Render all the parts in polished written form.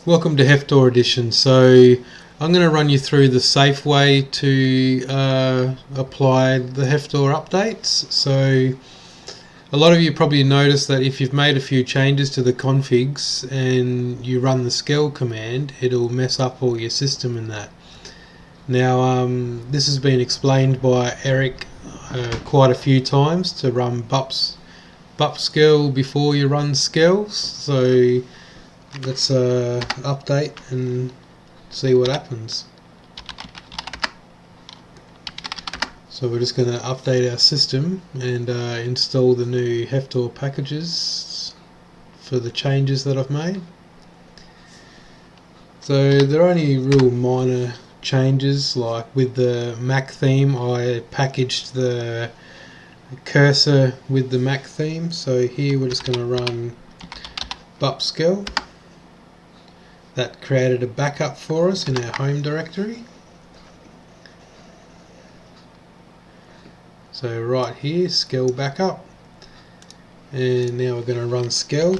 Welcome to Hefftor Edition. So I'm going to run you through the safe way to apply the Hefftor updates. So a lot of you probably noticed that if you've made a few changes to the configs and you run the scale command, it'll mess up all your system and that. Now this has been explained by Eric quite a few times to run bup scale before you run scales. So let's update and see what happens. So we're just going to update our system and install the new Hefftor packages for the changes that I've made. So there are only real minor changes, like with the Mac theme I packaged the cursor with the Mac theme. So here we're just going to run bup scale. That created a backup for us in our home directory. So right here, scale backup, and now we're going to run scale.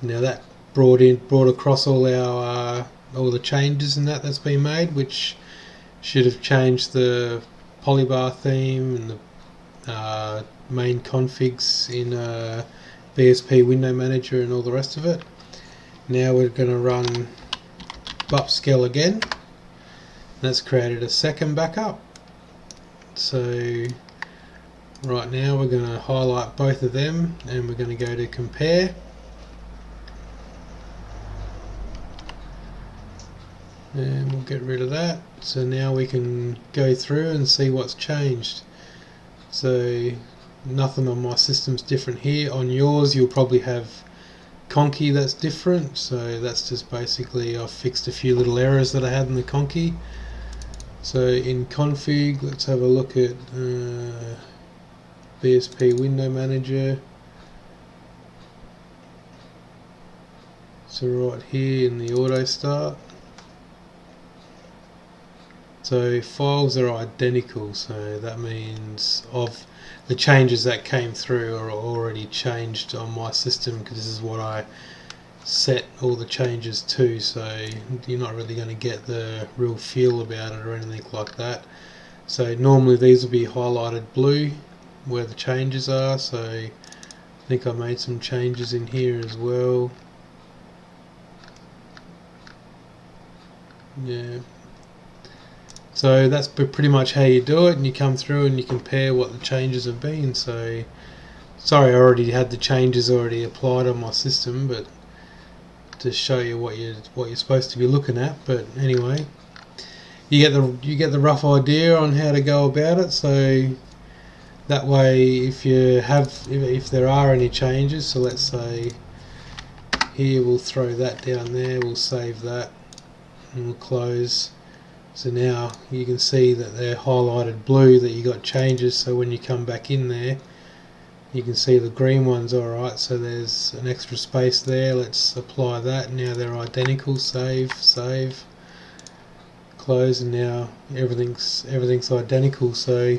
Now that brought across all our all the changes and that's been made, which should have changed the polybar theme and the main configs in BSP window manager and all the rest of it. Now we're going to run bup scale again. That's created a second backup. So right now we're going to highlight both of them and we're going to go to compare. And we'll get rid of that. So now we can go through and see what's changed. So nothing on my system's different here. On yours you'll probably have conky that's different, so that's just basically I've fixed a few little errors that I had in the conky. So in config, let's have a look at BSP window manager. So right here in the auto start, so files are identical, so that means of the changes that came through are already changed on my system, because this is what I set all the changes to, so you're not really going to get the real feel about it or anything like that. So normally these will be highlighted blue where the changes are, so I think I made some changes in here as well. Yeah. So that's pretty much how you do it, and you come through and you compare what the changes have been. So sorry, I already had the changes already applied on my system, but to show you what you're supposed to be looking at. But anyway, you get the rough idea on how to go about it. So that way, if there are any changes, so let's say here we'll throw that down there, we'll save that and we'll close. So now you can see that they're highlighted blue, that you got changes, so when you come back in there you can see the green one's alright, so there's an extra space there. Let's apply that. Now they're identical. Save, close, and now everything's identical. So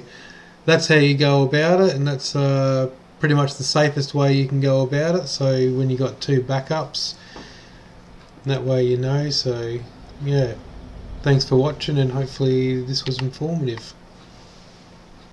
that's how you go about it, and that's pretty much the safest way you can go about it. So when you got two backups, that way you know. So yeah, thanks for watching, and hopefully this was informative.